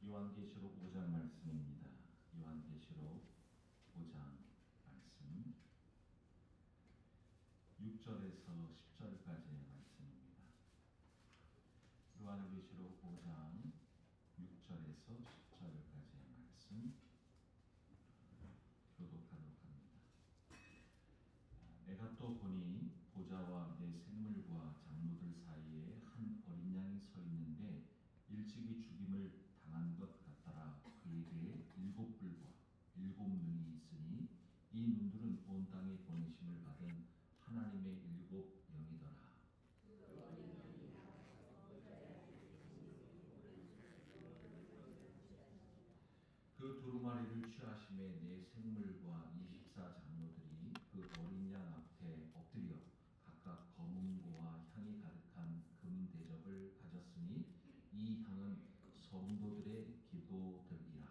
요한계시록 5장 말씀입니다. 요한계시록 5장 말씀 6절에서 10절까지의 말씀입니다. 요한계시록 5장 6절에서 10절까지의 말씀 교독하도록 합니다. 내가 또 보니 보좌와 내 생물과 장로들 사이에 한 어린 양이 서 있는데 일찍이 죽임을 당한 것 같더라. 그에게 7뿔과 7눈이 있으니 이 눈들은 온 땅에 보내심을 받은 하나님의 7영이더라. 그 두루마리를 취하심에 내 생물과 24장로들이 그 어린 양 앞에 엎드려 각각 검은고와 향이 가득한 금 대접을 가졌으니 이 향은 성도들의 기도들이라.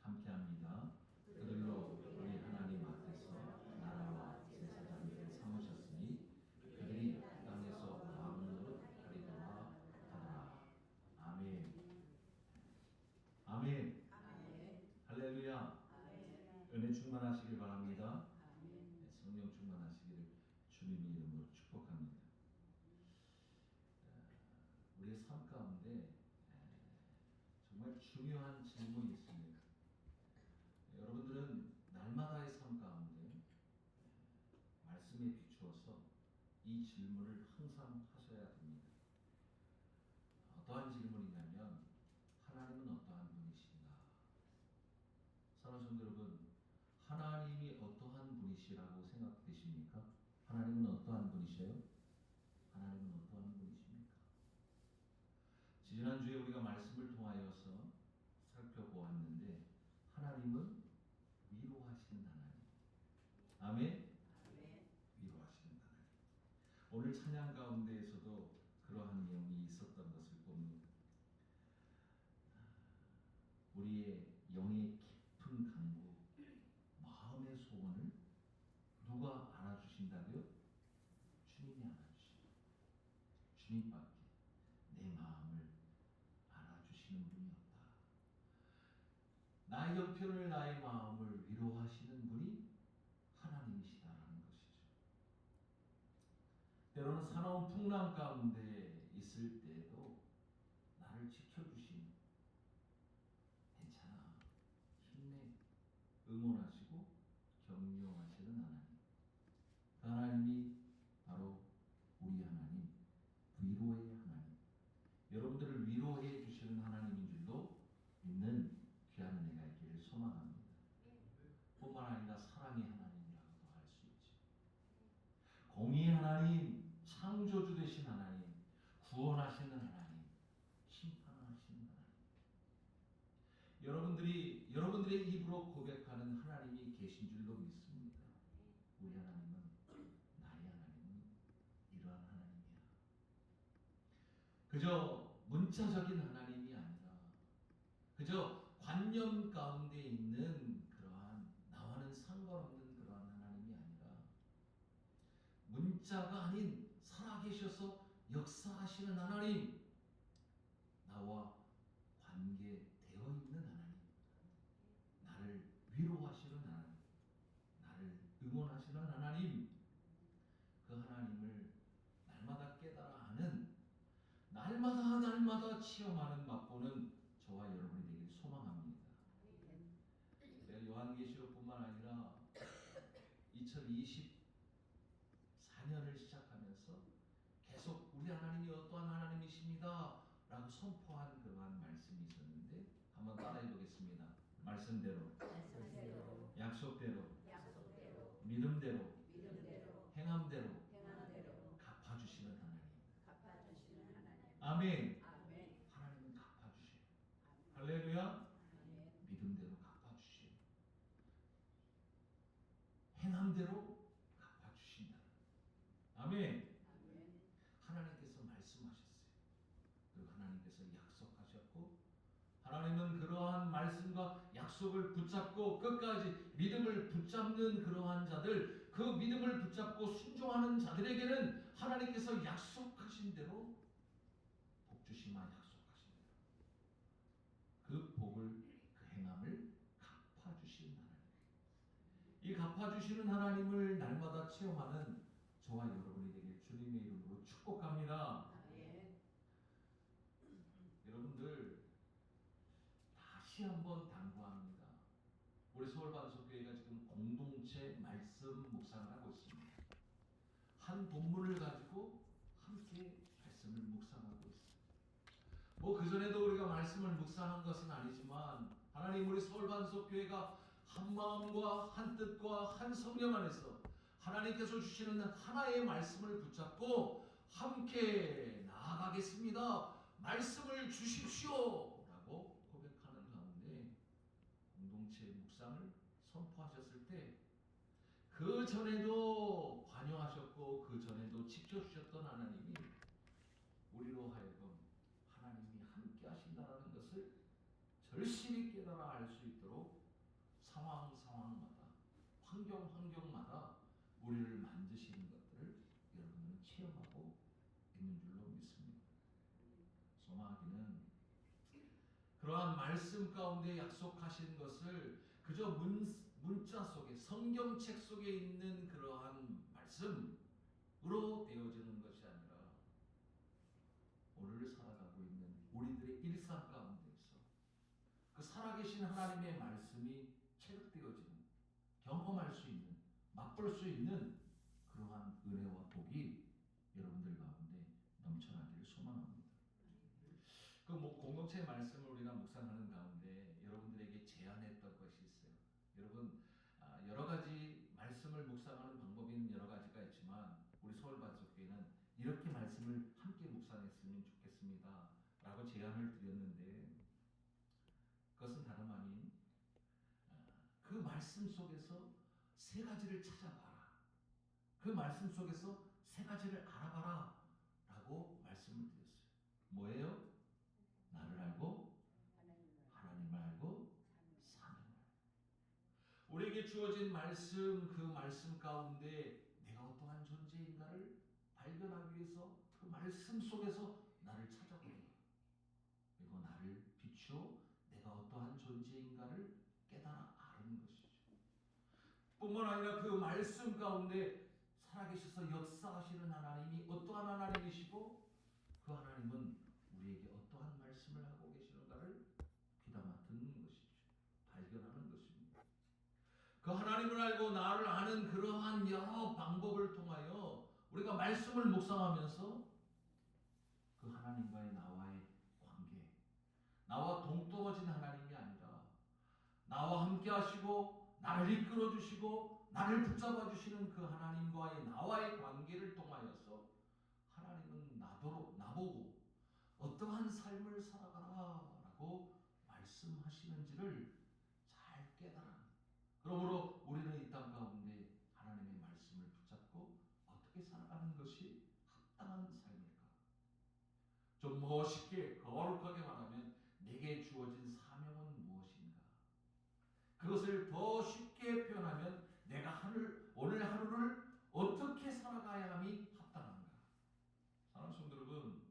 함께합니다. 그들로 우리 하나님 앞에서 나라와 제사장을 삼으셨으니 그들이 땅에서 왕을 하리라 하더라. 아멘. 아멘. 할렐루야. 은혜 충만하시길 바랍니다. 성령 충만하시기를 주님의 이름으로 축복합니다. 우리의 삶 가운데 정말 중요한 질문이 있습니다. 여러분들은 날마다의 삶 가운데 말씀에 비추어서 이 질문을 항상 하셔야 됩니다. 어떠한 질문이냐면 하나님은 어떠한 분이신가? 사랑하는 성도 여러분, 하나님이 어떠한 분이시라고 생각되십니까? 하나님은 어떠한 분이세요? 하나님은 어떠한 분이십니까? 지난주에 우리가 말씀을 통하여서 살펴보았는데 하나님은 위로하시는 하나님. 아멘? 위로하시는 하나님. 오늘 찬양 가운데에서도 그러한 내용이 있었던 것을 봅니다. 우리의 영의 깊은 간구, 마음의 소원을 누가 알아주신다고요? 주님이 알아주십니다. 주님밖에 내 마음을 알아주시는 분이 없다. 나의 형편을, 나의 마음을 위로하시는 분이 하나님이시다라는 것이죠. 때로는 사나운 풍랑 가운데 있을 때에도 나를 지켜주시는, 괜찮아, 힘내, 응원하시고 격려하시는 하나님. 그 하나님이 바로 우리 하나님, 위로의 하나님. 여러분들을 위로해 주시는 하나님인 줄로 믿는 귀한 은혜가 있기를 소망합니다. 뿐만 아니라 사랑의 하나님이라고도 할 수 있죠. 공의의 하나님, 창조주 되신 하나님, 구원하시는 하나님, 심판하시는 하나님. 여러분들의 입으로 고백하는 하나님이 계신 줄로 믿습니다. 우리 하나님은, 나의 하나님은 이러한 하나님이야. 그저 문자적인 하나님이 아니라 그저 관념 가운데 있는 그러한 나와는 상관없는 그러한 하나님이 아니라 문자가 아닌 살아계셔서 역사하시는 하나님, 나와 관계되어 있는 하나님, 나를 위로하시는 하나님, 나를 응원하시는 하나님, 그 하나님을 날마다 깨달아 아는, 날마다 체험하는, 맛보는 저와 여러분이 되길 소망합니다. 내가 요한계시록뿐만 아니라 2024년을 시작하면서 계속 우리 하나님이 어떠한 하나님이십니다 라고 선포한 그러한 말씀이 있었는데 한번 따라해 보겠습니다. 말씀대로, 약속대로, 믿음대로, 행함대로 갚아주시는 하나님. 아멘. 하나님은 갚아주셔요. 할렐루야. 믿음대로 갚아주시오. 행함대로 갚아주신다. 아멘. 하나님께서 말씀하셨어요. 그리고 하나님께서 약속하셨고 하나님은 그러한 말씀과 약속을 붙잡고 끝까지 믿음을 붙잡는 그러한 자들, 그 믿음을 붙잡고 순종하는 자들에게는 하나님께서 약속하신 대로 복 주시마 약속하신 대로 그 복을 그 행함을 갚아주시는 하나님. 이 갚아주시는 하나님을 날마다 체험하는 저와 여러분이 되길 주님의 이름으로 축복합니다. 여러분들 다시 한번 당부합니다. 우리 서울반석교회가 지금 공동체 말씀 묵상을 하고 있습니다. 한 본문을 가지고 함께 말씀을 묵상하고 있습니다. 뭐 그전에도 우리가 말씀을 묵상한 것은 아니지만 하나님 우리 서울반석교회가 한 마음과 한 뜻과 한 성령 안에서 하나님께서 주시는 하나의 말씀을 붙잡고 함께 나아가겠습니다. 말씀을 주십시오 라고 고백하는 가운데 공동체 묵상을 선포하셨을 때 그 전에도 관여하셨고 그 전에도 지켜주셨던 하나님이 우리로 하여금 하나님이 함께 하신다는 것을 절실히 깨달아 알 수 있도록 상황마다 환경마다 우리를 만드시는 것들을 여러분은 체험하고 있는 줄로 믿습니다. 소망하기는 그러한 말씀 가운데 약속하신 것을 그저 문자 속에 성경책 속에 있는 그러한 말씀으로 되어지는 것이 아니라 오늘 살아가고 있는 우리들의 일상 가운데서 그 살아계신 하나님의 말씀이 체득되어지는 경험할 수 있는 맛볼 수 있는 그러한 은혜와 복이 여러분들 가운데 넘쳐나기를 소망합니다. 그 공동체 말씀을 우리가 묵상하는 가운데 여러분들에게 제안했던 것이 있어요. 여러분 여러 가지 말씀을 묵상하는 방법은 여러 가지가 있지만 우리 서울반석교회는 이렇게 말씀을 함께 묵상했으면 좋겠습니다 라고 제안을 드렸는데 그것은 다름 아닌 그 말씀 속에서 세 가지를 찾아봐라. 그 말씀 속에서 세 가지를 알아봐라 라고 말씀을 드렸어요. 뭐예요? 나를 알고 하나님을 알고 사명을 알고. 우리에게 주어진 말씀, 그 말씀 가운데 내가 어떠한 존재인가를 발견하기 위해서 그 말씀 속에서 나를 찾아보라. 그리고 나를 비추어 내가 어떠한 존재인가를 깨달아 아는 것이죠. 뿐만 아니라 그 말씀 가운데 살아계셔서 역사하시는 하나님이 어떠한 하나님이시고 그 하나님은 우리에게 어떠한 말씀을 하고 계시는가를 귀담아 듣는 것이죠. 발견하는 것입니다. 그 하나님을 알고 나를 아는 그러한 여러 방법을 통하여 우리가 말씀을 묵상하면서 그 하나님과의 나와의 관계, 나와 동떨어진 하나님이 아니라 나와 함께 하시고 나를 이끌어 주시고 나를 붙잡아 주시는 그 하나님과의 나와의 관계를 통하여서 하나님은 나보고 어떠한 삶을 살아가라 라고 말씀하시는지를 잘 깨달아. 그러므로 우리는 이 땅 가운데 하나님의 말씀을 붙잡고 어떻게 살아가는 것이 합당한 삶일까? 좀 멋있게 거룩하게 말하면 내게 주어진 사명은 무엇인가? 그것을 더 쉽게 표현하면 내가 오늘 하루를 어떻게 살아가야 함이 합당한가? 사랑하는 성도 여러분,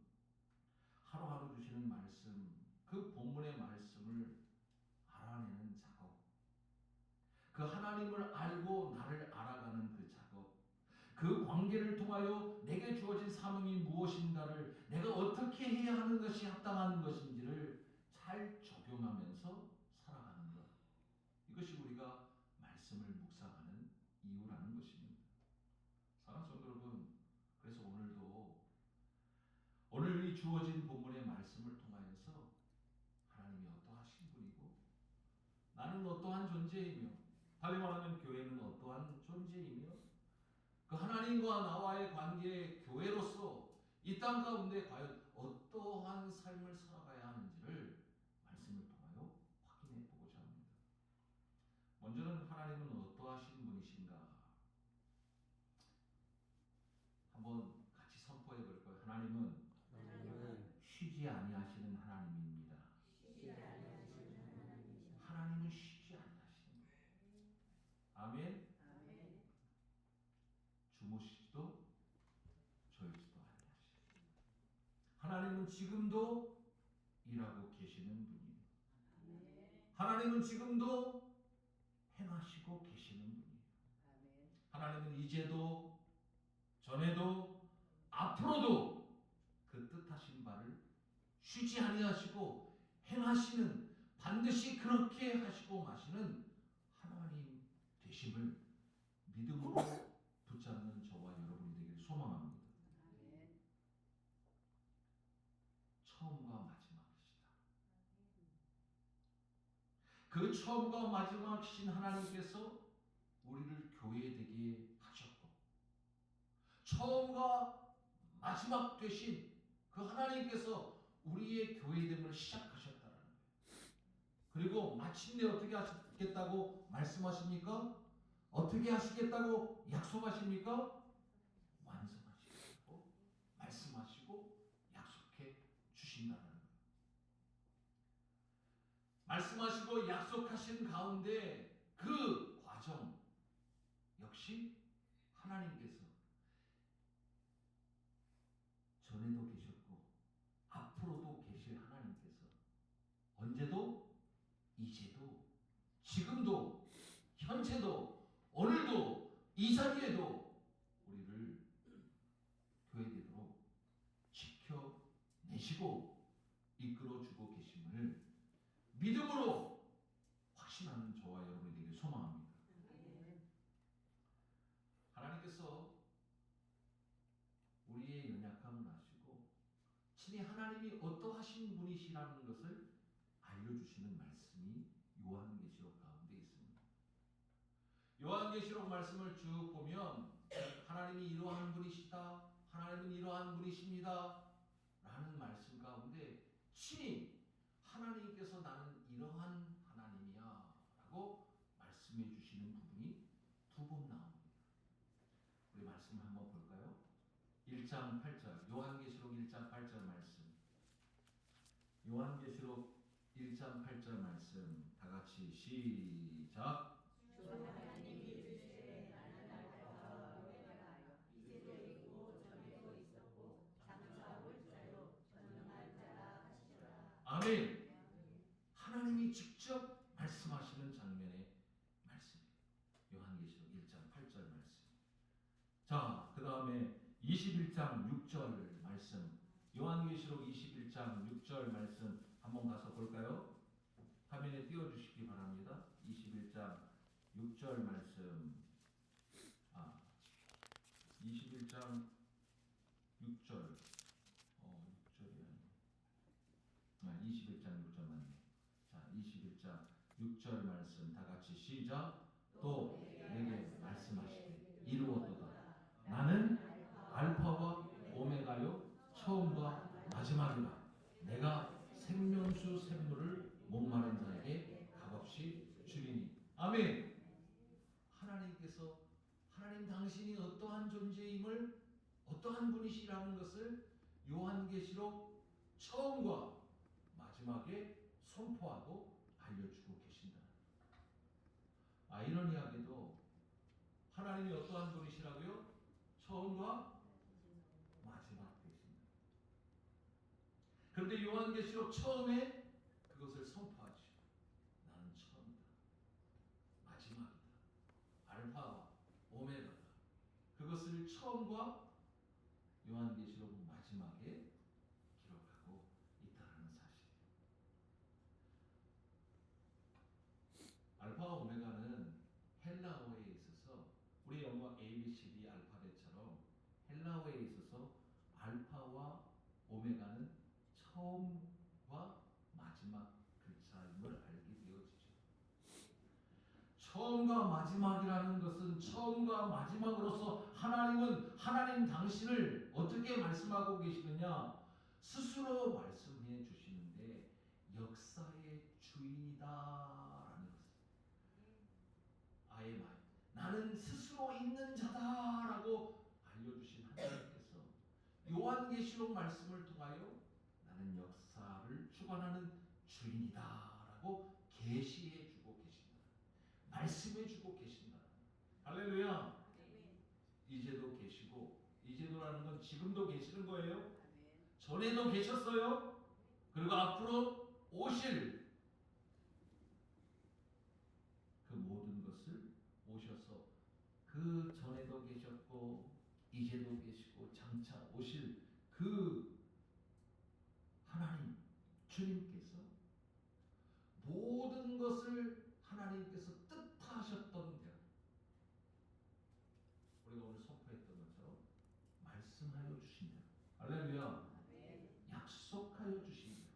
하루하루 주시는 말씀, 그 본문의 말씀을 알아내는 작업, 그 하나님을 알고 나를 알아가는 그 작업, 그 관계를 통하여 내게 주어진 사명이 무엇인가를 내가 어떻게 해야 하는 것이 합당한 것인지를 잘 적용하면서 살아가는 것, 이것이 우리가 말씀을 묵상하는 이유라는 것입니다. 사랑하는 성도 여러분, 그래서 오늘 이 주어진 본문의 말씀을 통하여서 하나님이 어떠하신 분이고 나는 어떠한 존재이며 달리 말하면 교회는 어떠한 존재이며 그 하나님과 나와의 관계의 교회로서 이 땅 가운데 과연 어떠한 삶을 살아가야 하는지를 말씀을 통하여 확인해 보고자 합니다. 먼저는 하나님은 어떠하신 분이신가 한번 같이 선포해 볼 거예요. 하나님은 쉬지 아니하시는 하나님입니다. 하나님은 지금도 일하고 계시는 분이에요. 하나님은 지금도 행하시고 계시는 분이에요. 하나님은 이제도 전에도 앞으로도 그 뜻하신 바를 쉬지 아니하시고 행하시는, 반드시 그렇게 하시고 마시는 하나님 되심을 믿음으로 붙잡는 저와 여러분이 되기를 소망합니다. 처음과 마지막이시다. 그 처음과 마지막이신 하나님께서 우리를 교회되게 하셨고, 처음과 마지막 되신 그 하나님께서 우리의 교회됨을 시작하셨다라는 거예요. 그리고 마침내 어떻게 하시겠다고 말씀하십니까? 어떻게 하시겠다고 약속하십니까? 완성하시겠다고 말씀하시고 약속해 주신다는 거예요. 말씀하시고 약속하신 가운데 그 과정 역시 하나님께서 전에도 계셨고 앞으로도 계실 하나님께서 언제도 이제도 지금도 현재도 오늘도 이 자리에도 우리를 교회되도록 지켜내시고 이끌어주고 계심을 믿음으로 확신하는 저와 여러분이 되길 소망합니다. 하나님께서 우리의 연약함을 아시고 친히 하나님이 어떠하신 분이시라는 것을 알려주시는 말씀이 요한계시록 가운데 있습니다. 요한계시록 말씀을 쭉 보면 하나님이 이러한 분이시다, 하나님은 이러한 분이십니다 라는 말씀 가운데 친히 하나님께서 나는 이러한 하나님이야 라고 말씀해 주시는 부분이 두 번 나옵니다. 우리 말씀을 한번 볼까요? 1장 8절, 요한계시록 1장 8절 말씀. 요한계시록 1장 8절 말씀 다 같이 시작. 주 하나님이 이르시되 나는 알파와 오메가요 이제도 있고 전에도 있었고 장차 올 자요 전능한 자라 하시더라. 아멘. 하나님이 직접 말씀하시는 장면의 말씀이에요. 요한계시록 1장 8절 말씀. 자, 그 다음에 21장 6절 말씀. 요한계시록 21장 6절 말씀 한번 가서 볼까요? 화면에 띄워주시기 바랍니다. 21장 6절 말씀. 21장 6절. 6절이 아니고 21장 6절 맞네. 자, 21장 6절 말씀 다 같이 시작. 또 내게 말씀하시되 이루었도다. 나는 알파와 오메가요 처음과 마지막이라. 내가 생명수 샘물을 목마른 자에게 값없이 주리니. 아멘. 하나님께서 하나님 당신이 어떠한 존재임을, 어떠한 분이시라는 것을 요한계시록 처음과 마지막에 선포하고 알려주고 계신다. 아이러니하게도 하나님이 어떠한 분이시라고요? 처음과 마지막 되신다. 그런데 요한계시록 처음에 그것을 선포하죠. 나는 처음이다, 마지막이다, 알파와 오메가다. 그것을 처음과 요한계시록 마지막에 기록하고 있다는 사실이에요. 알파와 오메가는 헬라어에 있어서 우리 영어 ABCD 알파벳처럼 헬라어에 있어서 알파와 오메가는 처음과 마지막 글자임을 알게 되어지죠. 처음과 마지막이라는 것은 처음과 마지막으로서 하나님은 하나님 당신을 어떻게 말씀하고 계시느냐? 스스로 말씀해 주시는데 역사의 주인이다라는 것을 아예 말. 나는 스스로 있는 자다라고 알려주신 하나님께서 요한계시록 말씀을 통하여 나는 역사를 주관하는 주인이다라고 계시해주고 계신다. 말씀해주고 계신다. 할렐루야. 이제도 계시고, 이제도라는 건 지금도 계시는 거예요. 전에도 계셨어요. 그리고 앞으로 오실 그 모든 것을 오셔서 그 전에도 계셨고 이제도 계시고 장차 오실 그 하나님 주님께서 모든 것을 하나님께서 뜻하셨던 대로 우리가 오늘 선포했던 것처럼 말씀하여 주신 대로 할렐루야 약속하여 주신 대로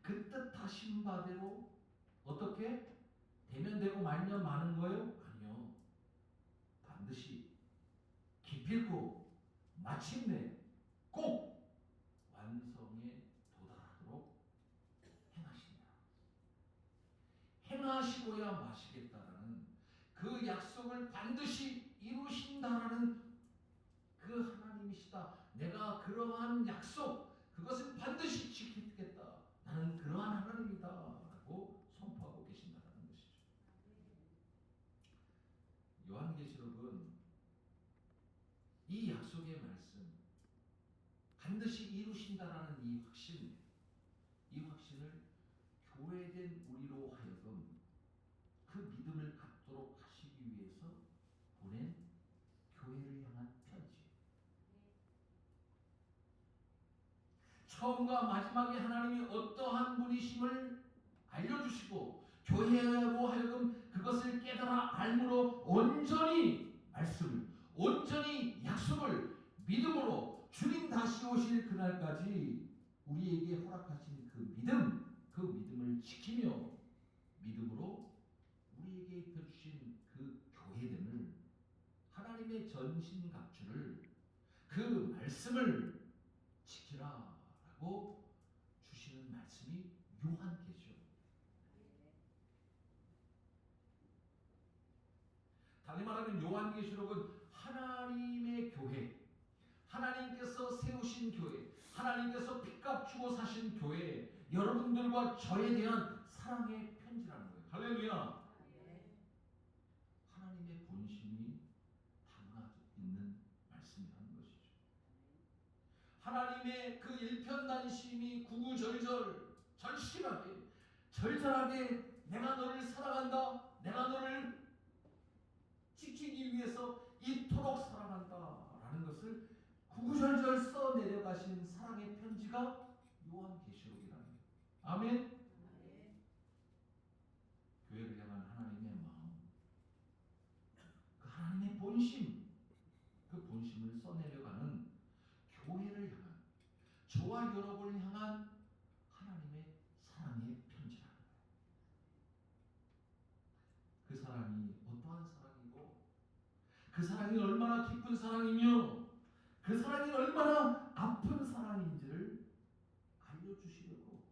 그 뜻하신 바대로 어떻게 되면 되고 말면 많은 거예요? 아니요. 반드시 기필코 마침내 꼭 완성에 도달하도록 행하신다. 행하시고야 마시겠다라는 그 약속을 반드시 이루신다라는 그 하나님이시다. 내가 그러한 약속 그것을 반드시 지키겠다. 나는 그러한 하나님이다 라고 선포하고 계신다는 것이죠. 요한계시록은 이 약속의 말씀 반드시 이루신다라는 이 확신을 교회된 우리로 하여금 그 믿음을 갖도록 하시기 위해서 보낸 교회를 향한 편지. 처음과 마지막에 하나님이 어떠한 분이심을 알려주시고 교회로 하여금 그것을 깨달아 알므로 온전히 말씀을 온전히 약속을 믿음으로 주님 다시 오실 그날까지 우리에게 허락하신 그 믿음을 지키며 믿음으로 우리에게 입혀주신 그 교회됨을 하나님의 전신갑주를 그 말씀을 지키라라고 주시는 말씀이 요한계시록. 다시 말하면 요한계시록은 하나님의 교회, 하나님께서 세우신 교회, 하나님께서 피값 주고 사신 교회, 여러분들과 저에 대한 사랑의 편지라는 거예요. 할렐루야. 하나님의 본심이 담아 있는 말씀이라는 것이죠. 하나님의 그 일편단심이 구구절절 절실하게 절절하게 내가 너를 사랑한다. 내가 너를 지키기 위해서 이토록 사랑한다 라는 것을 구구절절 써내려가신 사랑의 편지가 요한계시록이라는 거예요. 아멘. 교회를 향한 하나님의 마음, 그 하나님의 본심, 그 본심을 써내려가는 교회를 향한 저와 여러분을 향한 하나님의 사랑의 편지라는 거예요. 그 사랑이 어떠한 사랑이고 그 사랑이 얼마나 깊은 사랑이며 그 사랑이 얼마나 아픈 사랑인지를 알려주시려고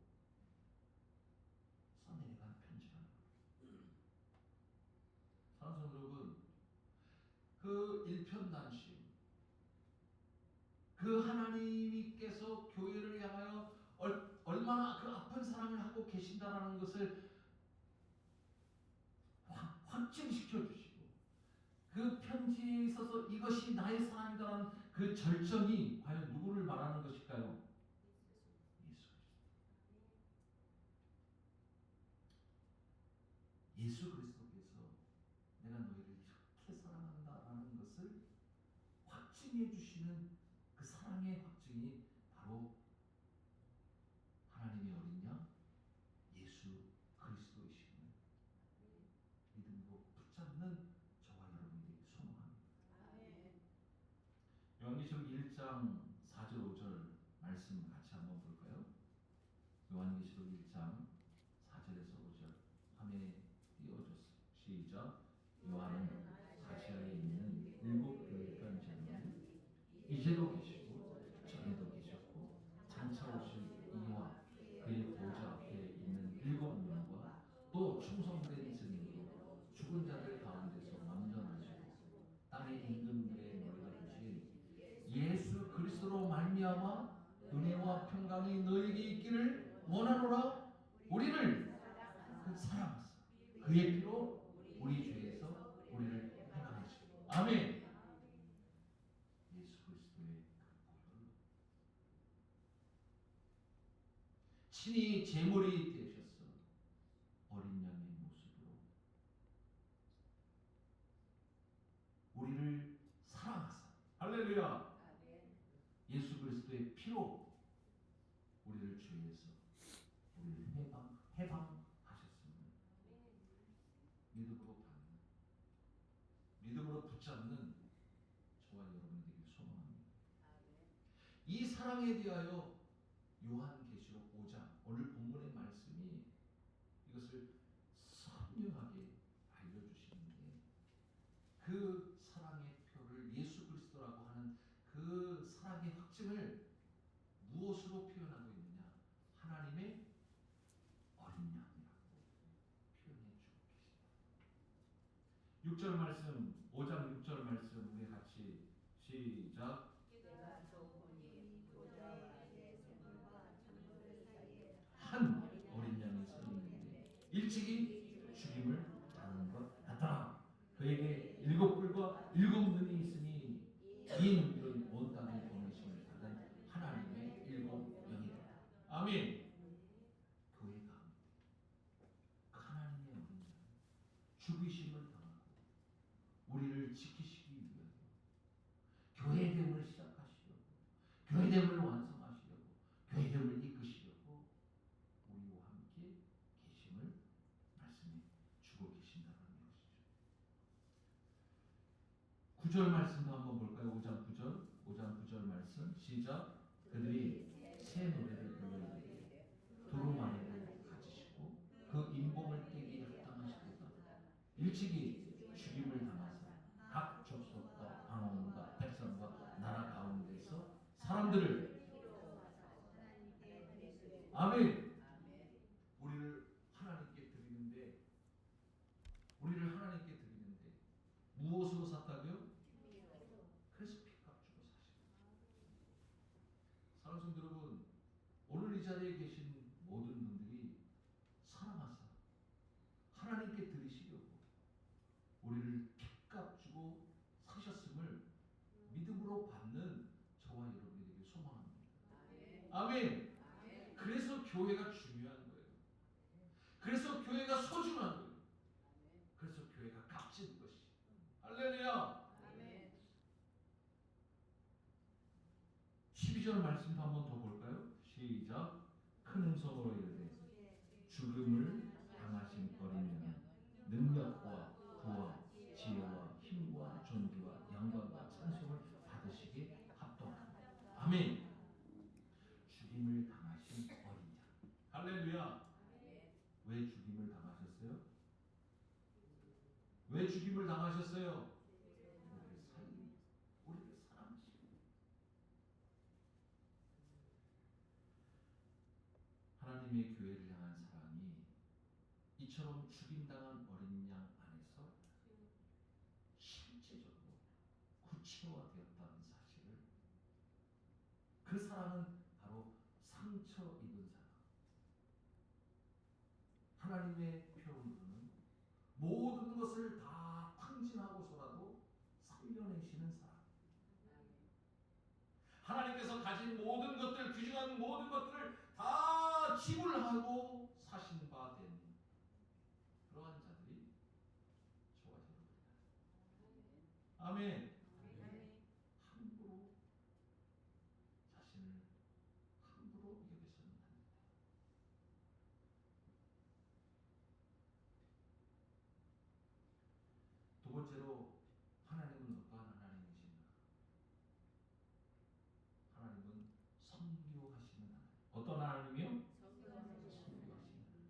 써내려간 편지라는 거예요. 사랑하는 여러분, 그 일편단심, 그 하나님께서 교회를 향하여 얼마나 그 아픈 사랑을 하고 계신다라는 것을 확증시켜 주시고 그 편지에 있어서 이것이 나의 사랑이다라는 그 절정이 과연 누구를 말하는 것일까요? 예수 그리스도. 예수 그리스도께서 내가 너희를 이렇게 사랑한다라는 것을 확증해 주시는 그 사랑의 확증이 바로 하나님의 어린 양 예수 그리스도이심을 믿음으로 붙잡는 저와 여러분들에게 소망합니다. 요한계시록 1장 4절 5절 말씀 같이 한번 볼까요? 요한계시록 1장 4절에서 5절 화면에 띄워줬습니다. 시작. 요한은 아시아에 있는 일곱 교회 편지는 이제도 계시고 전에도 계셨고 장차 오실 이와 그의 보좌 앞에 있는 일곱 명과 또 충성된 증인으로 죽은 자들 가운데서 완전하시고 땅의 임금들의 머리가 되신 예수 그리스도로 말미암아 은혜와 평강이 너에게 있기를 원하노라. 우리를 그 사랑하사 그의 피로 우리 죄에서 우리를 해방하시고 아멘. 예수 그리스도의 그 보혈로 친히 제물이 되셔서 어린 양의 모습으로 우리를 사랑하사 할렐루야 예수 그리스도의 피로 우리를 죄에서 우리를 해방하셨습니다. 믿음으로 받는 믿음으로 붙잡는 저와 여러분이 되길 소망합니다. 이 사랑에 대하여 요한계시록 5장 오늘 본문의 말씀이 이것을 선명하게 알려주시는데 그 사랑의 표를 예수 그리스도라고 하는 그 사랑의 확증을 무엇으로 표현하고 있느냐? 하나님의 어린 양이라고 표현해 주고 계십니다. 6절 말씀 5장 6절 말씀 우리 같이 시작. 내가 또 보니 보좌와 내 생물과 장로들 사이에 한 어린 양이 서 있는데 일찍이 죽임을 당한 것 같더라. 그에게 7뿔과 7눈이 있으니 이 눈들은 온 땅에 보내심을 받은 하나님의 7 영이다. 아멘. 교회가 하나님의 어린 양 죽이심을 당하고 우리를 지키시기 위하여 교회됨을 시작하시려고 교회됨을 완성하시려고 교회됨을 이끄시려고 우리와 함께 계심을 말씀해 주고 계신다는 것이죠. 9절 말씀도 한번 볼까요? 5장 9절 말씀 시작. 그들이 새 노래를 불러이르되 두루마리를 가지시고 그 인봉을 떼기에 합당하시도다. 일찍이 죽임을 당하사 각 족속과 방언과 백성과 나라 가운데서 사람들을 아멘. 우리를 하나님께 드리는데 무엇으로 샀다고요? 그래서 피값 주고 사십니다. 사랑하는 성도 여러분, 오늘 이 자리에 계신 모든 분들이 사랑하사 하나님께 드리시려고 우리를 피값 주고 사셨음을 믿음으로 받는 저와 여러분이 되길 소망합니다. 아멘. 그래서 교회가 중요한 거예요. 그래서 교회가 소중한 거예요. 그래서 교회가 값진 것이. 할렐루야. 12절 말씀도 한번 더 볼까요? 시작. 큰 음성으로 이르되 죽음을 당하신 어린 양은 능력과 부와 지혜와 힘과 존귀와 영광과 찬송을 받으시기에 합당합니다. 아멘. 죽임을 당하신 어린 양. 할렐루야. 왜 죽임을 당하셨어요? 왜 죽임을 당하셨어요? 우리를 사랑하시고 하나님의 교회를 향한 사랑이 이처럼 죽임당한 어린 양 안에서 실제적으로 구체화되었다는 사실을, 그 사랑은 바로 상처 입은 사랑, 하나님의 표현으로는 모든 것을 다 탕진하고서라도 살려내시는 사랑, 하나님께서 가진 모든 것들, 귀중한 모든 것들을 다 지불하고 사신 바 된 그러한 자들이 저와 여러분이다. 아멘. 함부로 자신을 함부로 여기서는 안 된다. 두 번째로, 하나님은 어떠한 하나님이신가? 하나님은 선교하시는 하나님. 어떤 하나님이요? 선교하시는 하나님.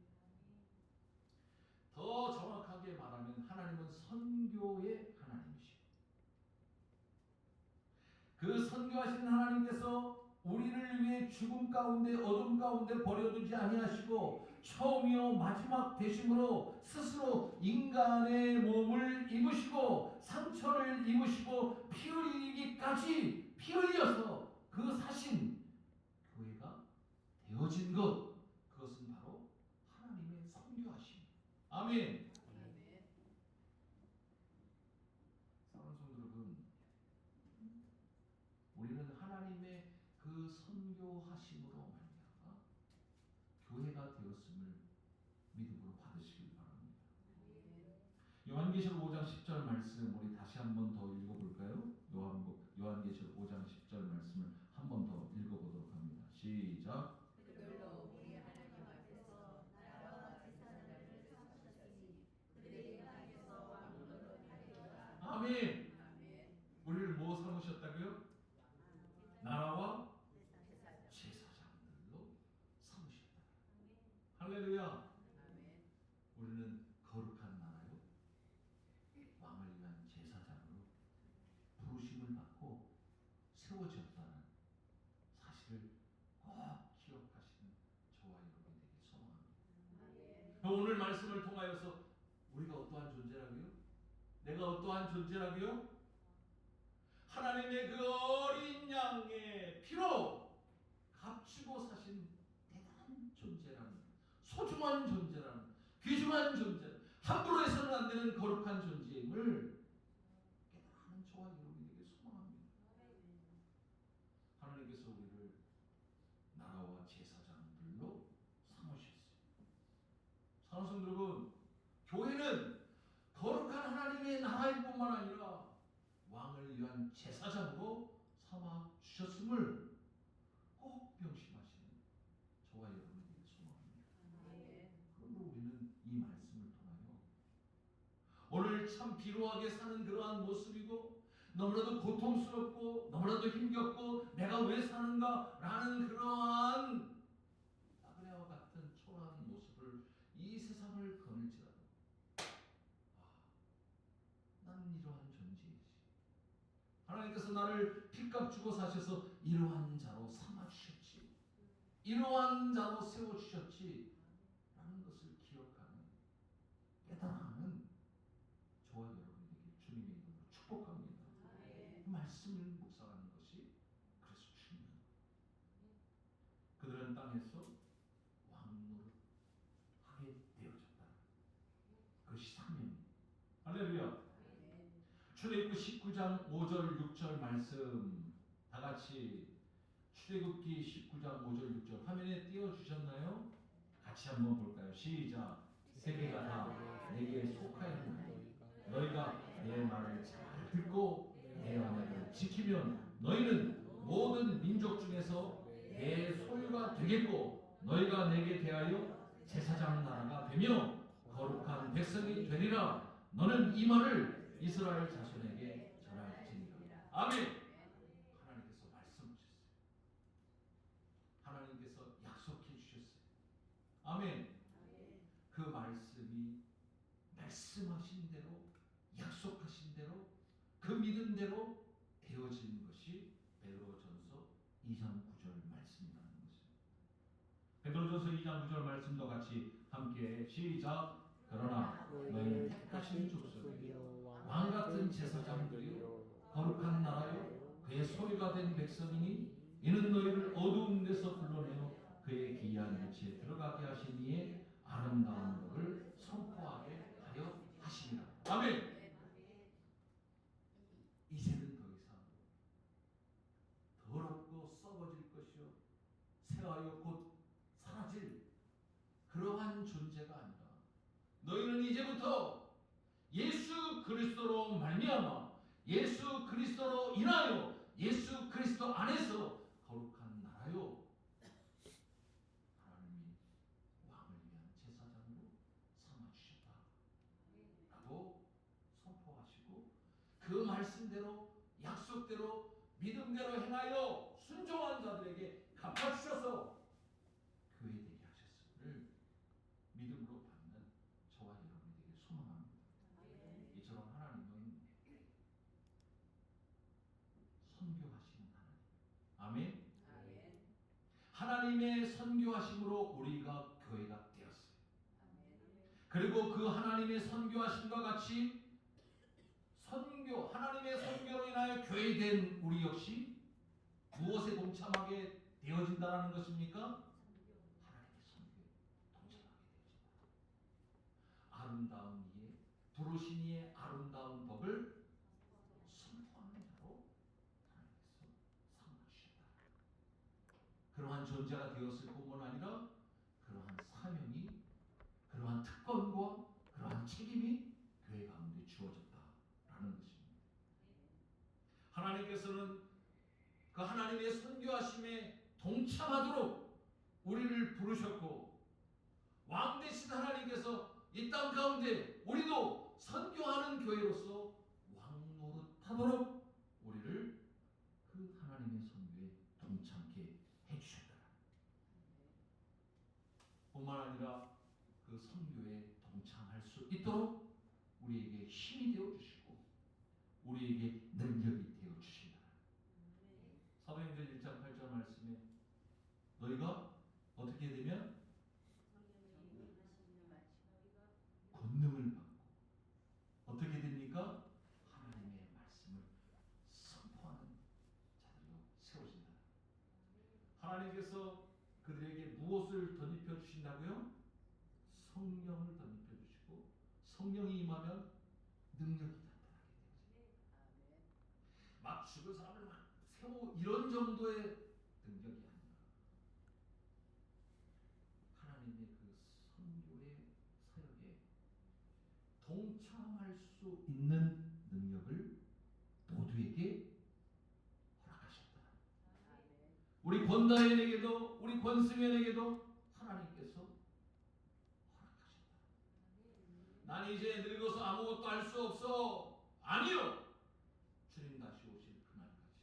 더 정확하게 말하면 하나님은 선교의 하나님이시고, 그 선교하시는 하나님께서 우리를 위해 죽음 가운데 어둠 가운데 버려두지 아니하시고 처음이요 마지막 되심으로 스스로 인간의 몸을 입으시고 상처를 입으시고 피 흘리기까지 피 흘려서 그 사신 교회가 되어진 것, 그것은 바로 하나님의 선교하심. 아멘. 사랑하는 성도 여러분, 우리는 하나님의 그 선교하심으로 말미암아 교회가 되었음을 믿음으로 받으시길 바랍니다. 요한계시록 5장 10절 말씀 우리 다시 한 번 더 읽어볼까요? 요한계시록 5장 10절 말씀을 한 번 더 읽어보도록 합니다. 시작. 그들로 우리 하나님 앞에서 나라와 제사장을 삼으셨으니 그들의 땅에서 왕노릇 하리로다. 아멘. 우리를 뭐 삼으셨다고요? 나라와 제사장들로 삼으셨다. 할렐루야. 우리는 거룩한 나라요, 왕을 위한 제사장으로 부르심을 받고 세워졌다는 사실을 꼭 기억하시는 저와 여러분이 되길 소망합니다. 오늘 말씀을 통하여서 우리가 어떠한 존재라고요? 내가 어떠한 존재라고요? 하나님의 그 어린 양의 피로 값주고 사신 대단한 존재라는, 소중한 존재라는, 귀중한 존재, 함부로 해서는 안 되는 거룩한 존재임을 깨달은 저와 여러분이 되길 소망합니다. 하나님께서 우리를 나라와 제사장들로 삼으셨어요. 사랑하는 여러분, 교회는 거룩한 하나님의 나라일 뿐만 아니라 왕을 위한 제사장으로 삼아 주셨음을 꼭 명심하시는 저와 여러분이 되길 소망합니다. 그러므로 우리는 이 말씀을 통하여 오늘 참 비루하게 사는 그러한 모습이고 너무나도 고통스럽고 너무나도 힘겹고 내가 왜 사는가 라는 그러한 나그네와 같은 초라한 모습을 이 세상을 거닐지라도 나는 이러한 존재이지, 하나님께서 나를 핏값 주고 사셔서 이러한 자로 삼아주셨지, 이러한 자로 세워주셨지 라는 것을 기억하는, 깨달아하는 저와 여러분에게 주님의 이름으로 축복합니다. 그 말씀을 묵상하는 것이 그래서 중요합니다. 그들은 땅에서 왕노릇 하게 되어졌다. 그것이 사명입니다. 할렐루야. 출애굽기 19장 5절 6절 말씀 다 같이 출애굽기 19장 5절 6절 화면에 띄워주셨나요? 같이 한번 볼까요? 시작. 세계가 다 내게 속하였나니 너희가 내 말을 잘 듣고 내 언약을 지키면 너희는 모든 민족 중에서 내 소유가 되겠고 너희가 내게 대하여 제사장 나라가 되며 거룩한 백성이 되리라. 너는 이 말을 이스라엘 자손에게 전할지니라. 아멘. 하나님께서 말씀하셨어요. 하나님께서 약속해 주셨어요. 아멘. 그 말씀이 말씀하신 대로, 약속하신 대로, 그 믿음대로 되어진 것이 베드로전서 2장 9절 말씀이라는 것입니다. 베드로전서 2장 9절 말씀도 같이 함께 시작. 그러나 너희는 택하신 족속이요 왕같은 제사장들이요 거룩한 나라요 그의 소유가 된 백성이니 이는 너희를 어두운 데서 불러내어 그의 기이한 빛에 들어가게 하신 이의 아름다운 법을 선포하게 하여 하시니라. 아멘. 이제는 더 이상 더럽고 썩어질 것이요 새하여 곧 사라질 그러한 존재가 아니라 너희는 이제부터 예수 그리스도로 말미암아 예수 그리스도로 인하여 예수 그리스도 안에서 거룩한 나라요 하나님이 왕을 위한 제사장으로 삼아주셨다 라고 선포하시고 그 말씀대로 약속대로 믿음대로 행하여 순종한 자들에게 갚아주셔서 교회 되게 하셨음을 믿음으로 받는 저와 여러분이 되길 소망합니다. 이처럼 하나님은 선교하시는 하나님. 아멘. 하나님의 선교하심으로 우리가 교회가 되었어요. 그리고 그 하나님의 선교하심과 같이 하나님의 선교로 인하여 교회된 우리 역시 무엇에 동참하게 되어진다는 것입니까? 하나님의 선교에 동참하게 되어진다. 아름다운 이의 부르신 이의 아름다운 법을 선포하는 자로 하나님께서 삼으셨다. 그러한 존재가 되었을 뿐만 아니라 그 그러한 사명이, 그러한 특권과 그러한 책임이 교회 가운데 주어졌다라는 것입니다. 하나님께서는 그 하나님의 선교하심에 동참하도록 우리를 부르셨고, 왕 되신 하나님께서 이 땅 가운데 우리도 선교하는 교회로서 왕노릇하도록 우리를 그 하나님의 선교에 동참케 해주셨다. 뿐만 아니라 그 선교에 동참할 수 있도록 우리에게 힘이 되어 주시고 우리에게 능력이 되어 주신다. 사도행전 1장 8절 말씀에 너희가 어떻게 되면 권능을 받고 어떻게 됩니까? 하나님의 말씀을 선포하는 자들로 세워진다. 하나님께서 그들에게 무엇을 덧입혀 주신다고요? 성령을 덧입혀 주시고, 성령이 임하면 능력이 나타나게 되어집니다. 막 죽은 사람을 막 세워 이런 정도의 능력이 아니라 하나님의 그 선교의 사역에 동참할 수 있는 능력을 모두에게 허락하셨다. 우리 권다현에게도 우리 권승현에게도 하나님께서 허락하셨다. 난 이제 늙어서 아무것도 할 수 없어. 아니요. 주님 다시 오실 그날까지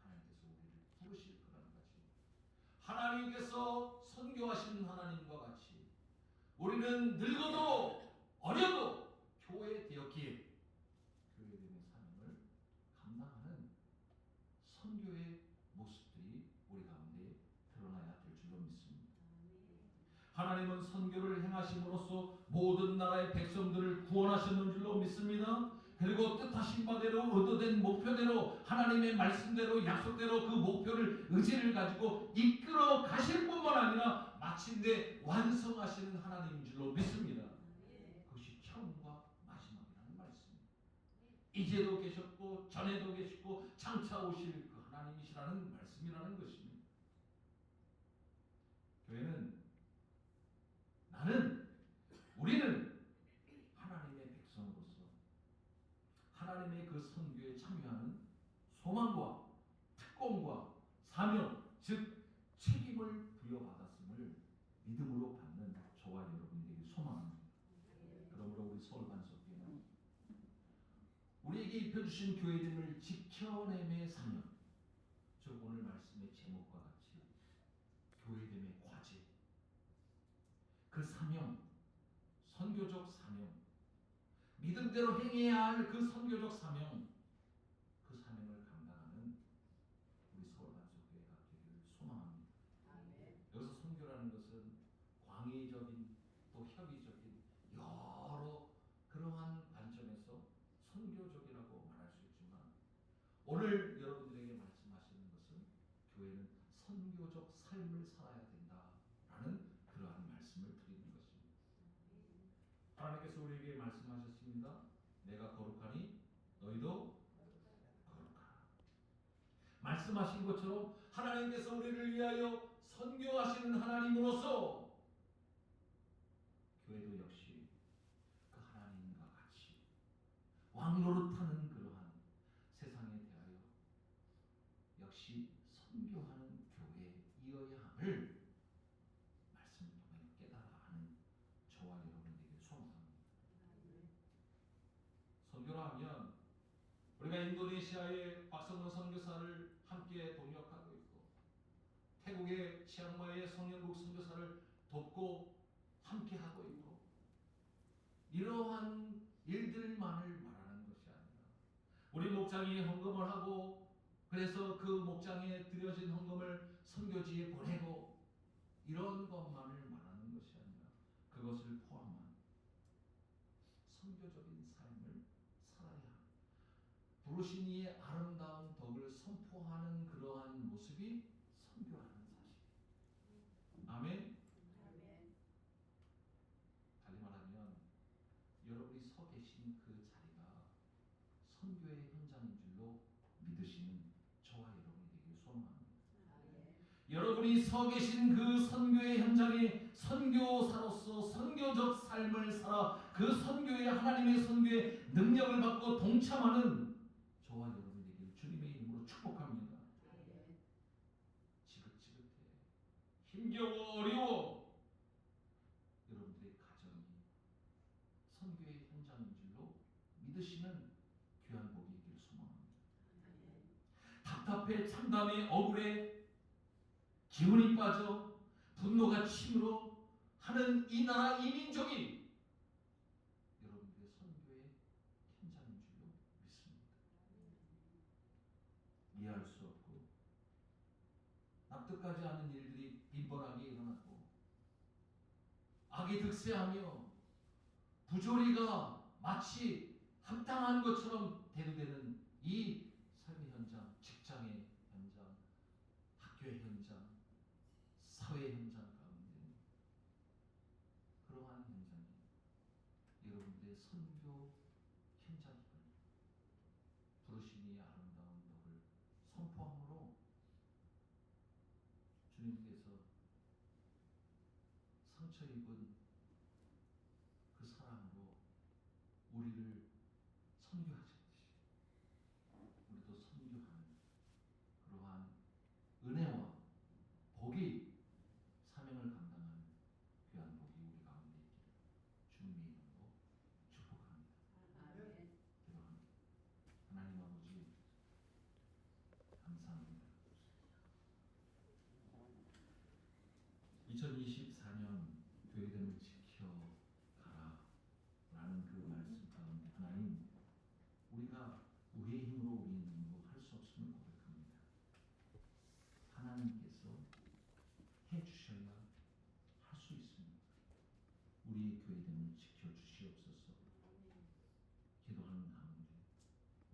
하나님께서 우리를 부르실 그날까지 하나님께서 선교하신 하나님과 같이 우리는 늙어도 어려도 교회 되었기에 교회됨의 사명을 감당하는 선교의 모습들이 우리 가운데 드러나야 될 줄로 믿습니다. 하나님은 선교를 행하심으로써 모든 나라의 백성들을 구원하셨는 줄로 믿습니다. 그리고 뜻하신 바대로 얻어된 목표대로 하나님의 말씀대로 약속대로 그 목표를 의지를 가지고 이끌어 가실 뿐만 아니라 마침내 완성하시는 하나님인 줄로 믿습니다. 그것이 처음과 마지막이라는 말씀입니다. 이제도 계셨고 전에도 계시고 장차 오실 그 하나님이시라는 말씀이라는 것입니다. 교회는 우리는 하나님의 백성으로서 하나님의 그 선교에 참여하는 소망과 특권과 사명, 즉 책임을 부여받았음을 믿음으로 받는 저와 여러분들에게 소망합니다. 그러므로 우리 서울반석교회는 우리에게 입혀주신 교회됨을 지켜냄의 사명, 즉 오늘 말씀의 제목과 같이 교회됨의 과제, 그 사명, 선교적 사명, 믿음대로 행해야 할 그 선교적 사명, 그 사명을 감당하는 우리 서울반석교회가 되기를 소망합니다. 여기서 선교라는 것은 광의적인 또 협의적인 여러 그러한 관점에서 선교적이라고 말할 수 있지만, 오늘 여러분들에게 말씀하시는 것은 교회는 선교적 삶을 살아야 된다라는 그러한 말씀을 드리는 것입니다. 하나님께서 우리에게 말씀하셨습니다. 내가 거룩하니 너희도 거룩하라. 말씀하신 것처럼 하나님께서 우리를 위하여 선교하시는 하나님으로서 교회도 역시 그 하나님과 같이 왕노릇하는 그러한 세상에 대하여 역시 선교하는 교회이어야 함을 말씀을 통해 깨달아 하는 저와 여러분에게 소망합니다. 선교라 하면 우리가 인도네시아의 박성원 선교사를 함께 동역하고 있고 태국의 치앙마이의 성령국 선교사를 돕고 함께 하고 있고 이러한 일들만을 말하는 것이 아니라 우리 목장이 헌금을 하고 그래서 그 목장에 드려진 헌금을 선교지에 보내고 이런 것만을 말하는 것이 아니라 그것을 포함한 선교적인 삶을 살아야 합니다. 부르신 이의 아름다운 덕을 선포하는 그러한 모습이 선교라는 사실. 아멘. 달리 말하면 여러분이 서 계신 그 자리가 선교의 현장인 줄로 믿으시는 저와 여러분이 되길 소망합니다. 여러분이 서 계신 그 선교의 현장에 선교사로서 선교적 삶을 살아 그 선교의 하나님의 선교의 능력을 받고 동참하는 저와 여러분이 되기를 주님의 이름으로 축복합니다. 지긋지긋해, 힘겨워, 어려워. 여러분들의 가정이 선교의 현장인 줄로 믿으시는 귀한 복이 있기를 소망합니다. 답답해, 참담해, 억울해, 기운이 빠져, 분노가 치밀어 하는 이 나라 이 민족이 여러분들의 선교의 현장인 줄로 믿습니다. 이해할 수 없고 납득하지 않는 일들이 빈번하게 일어나고 악이 득세하며 부조리가 마치 합당한 것처럼 대두되는 이 삶의 현장, 직장의 현장, 학교의 현장, 사회 현장 가운데 그러한 현장이 여러분들의 선교 현장임을 부르신 이 아름다운 복을 선포함으로 주님께서 상처 입은 그 사랑으로 우리를 선교하셨듯이 우리도 선교하는 그러한 은혜와 복이 사명을 감당하는 귀한 복이 우리 가운데 있기를 주님의 이름으로 축복합니다. 기도합니다. 하나님 아버지 감사합니다. 2024년 교회됨을 지켜가라 라는 그 말씀 가운데 하나님 우리가 우리의 힘으로 우리의 능력으로 할 수 없음을 고백합니다. 하나님께서 해주셔야 할 수 있습니다. 우리의 교회됨을 지켜주시옵소서. 기도하는 가운데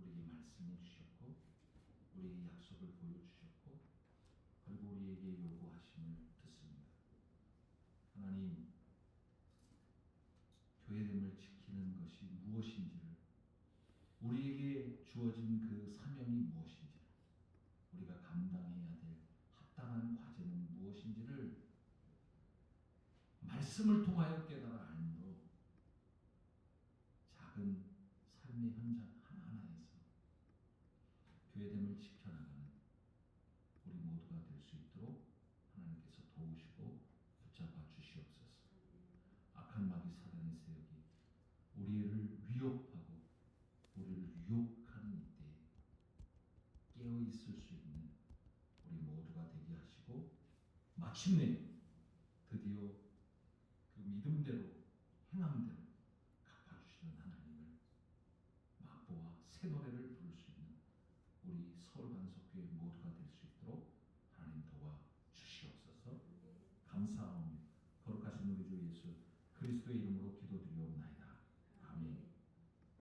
우리에게 말씀해 주셨고 우리에게 약속을 보여주셨고 그리고 우리에게 요구하심을 듣습니다. 하나님 교회됨을 지키는 것이 무엇인지를 우리에게 주어진 그 사명이 무엇인지를 우리가 감당해야 될 합당한 과제는 무엇인지를 말씀을 통하여 깨달아 알므로 작은 삶의 현장 하나하나에서 교회됨을 지켜나가는 우리 모두가 될 수 있도록 하나님께서 도우시고 붙잡아 주시옵소서. 악한 마귀 사단의 세력이 우리를 위협하고 우리를 유혹하는 이때에 깨어 있을 수 있는 우리 모두가 되게 하시고 마침내 드디어 그 믿음대로 행함대로 갚아주시는 하나님을 맛보아 새 노래를 부를 수 있는 우리 서울반석교회 모두가 될 수 있도록 하나님 도와 주시옵소서. 감사하오며 거룩하신 우리 주 예수 그리스도의 이름으로 기도드립니다.